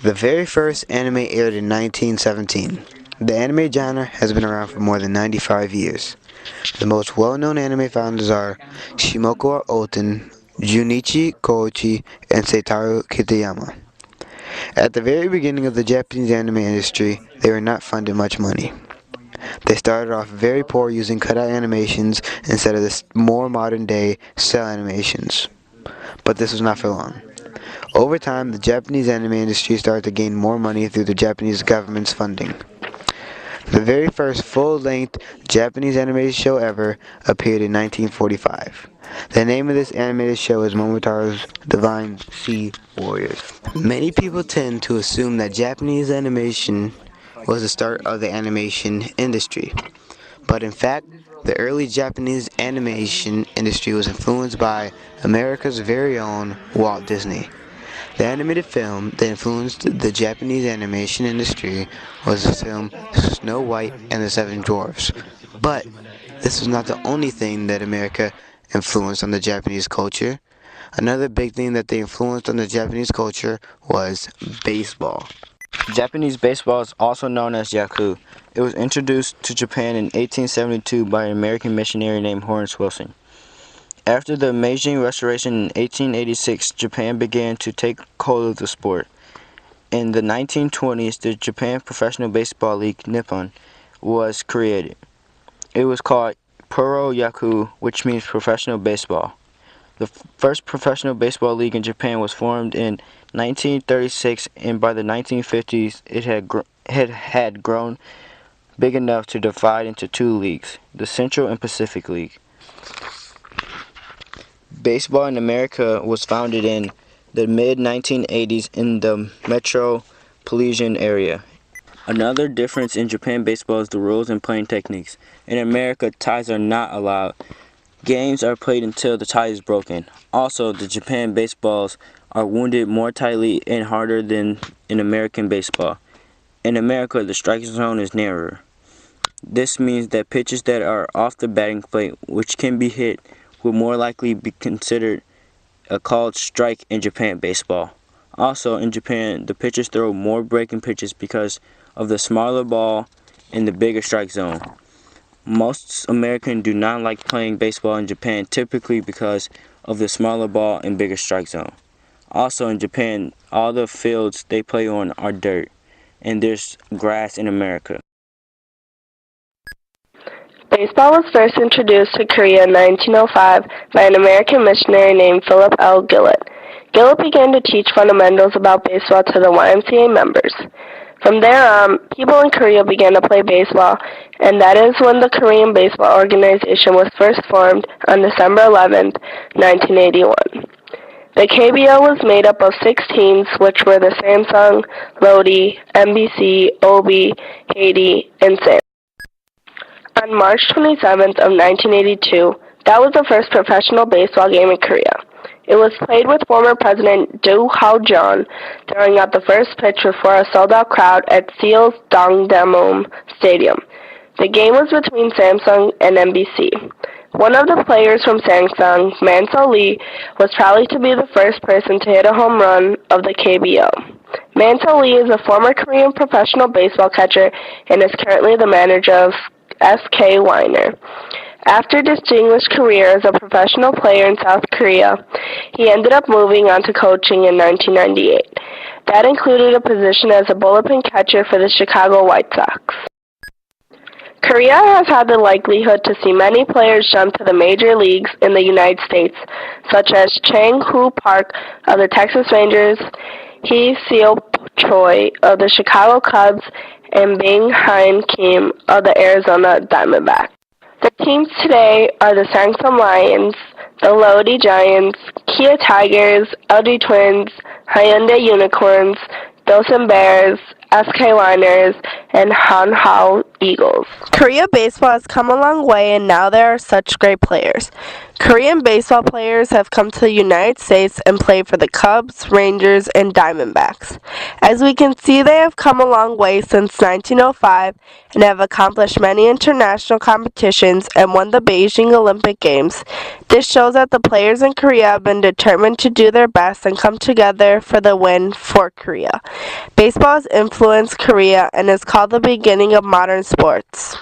The very first anime aired in 1917. The anime genre has been around for more than 95 years. The most well-known anime founders are Shimoku Oten, Junichi Koichi, and Seitaro Kitayama. At the very beginning of the Japanese anime industry, they were not funded much money. They started off very poor using cutout animations instead of the more modern-day cell animations. But this was not for long. Over time, the Japanese anime industry started to gain more money through the Japanese government's funding. The very first full-length Japanese animated show ever appeared in 1945. The name of this animated show is Momotaro's Divine Sea Warriors. Many people tend to assume that Japanese animation was the start of the animation industry, but in fact, the early Japanese animation industry was influenced by America's very own Walt Disney. The animated film that influenced the Japanese animation industry was the film Snow White and the Seven Dwarfs. But this was not the only thing that America influenced on the Japanese culture. Another big thing that they influenced on the Japanese culture was baseball. Japanese baseball is also known as Yaku. It was introduced to Japan in 1872 by an American missionary named Horace Wilson. After the Meiji Restoration in 1886, Japan began to take hold of the sport. In the 1920s, the Japan Professional Baseball League, Nippon, was created. It was called Puro Yaku, which means professional baseball. The first professional baseball league in Japan was formed in 1936, and by the 1950s, it had grown big enough to divide into two leagues, the Central and Pacific League. Baseball in America was founded in the mid-1980s in the metropolitan area. Another difference in Japan baseball is the rules and playing techniques. In America, ties are not allowed. Games are played until the tie is broken. Also, the Japan baseballs are wounded more tightly and harder than in American baseball. In America, the strike zone is narrower. This means that pitches that are off the batting plate, which can be hit, will more likely be considered a called strike in Japan baseball. Also, in Japan, the pitchers throw more breaking pitches because of the smaller ball and the bigger strike zone. Most Americans do not like playing baseball in Japan, typically because of the smaller ball and bigger strike zone. Also, in Japan, all the fields they play on are dirt, and there's grass in America. Baseball was first introduced to Korea in 1905 by an American missionary named Philip L. Gillett. Gillett began to teach fundamentals about baseball to the YMCA members. From there on, people in Korea began to play baseball, and that is when the Korean Baseball Organization was first formed on December 11, 1981. The KBO was made up of 6 teams, which were the Samsung, Lodi, NBC, Obi, Haiti, and Samsung. On March 27th of 1982, that was the first professional baseball game in Korea. It was played with former President Do Hao-jun throwing out the first pitch before a sold-out crowd at Seoul's Dongdaemun Stadium. The game was between Samsung and NBC. One of the players from Samsung, Mansell Lee, was probably to be the first person to hit a home run of the KBO. Mansell Lee is a former Korean professional baseball catcher and is currently the manager of S.K. Weiner. After a distinguished career as a professional player in South Korea, he ended up moving on to coaching in 1998. That included a position as a bullpen catcher for the Chicago White Sox. Korea has had the likelihood to see many players jump to the major leagues in the United States, such as Chang-Hoo Park of the Texas Rangers, Hee Seo-choi of the Chicago Cubs, and Bang-Hyun Kim of the Arizona Diamondbacks. The teams today are the Samsung Lions, the Lodi Giants, Kia Tigers, LG Twins, Hyundai Unicorns, Doosan Bears, SK Liners, and Hanwha Eagles. Korea baseball has come a long way, and now there are such great players. Korean baseball players have come to the United States and played for the Cubs, Rangers, and Diamondbacks. As we can see, they have come a long way since 1905 and have accomplished many international competitions and won the Beijing Olympic Games. This shows that the players in Korea have been determined to do their best and come together for the win for Korea. Baseball has influenced Korea and is called the beginning of modern sports.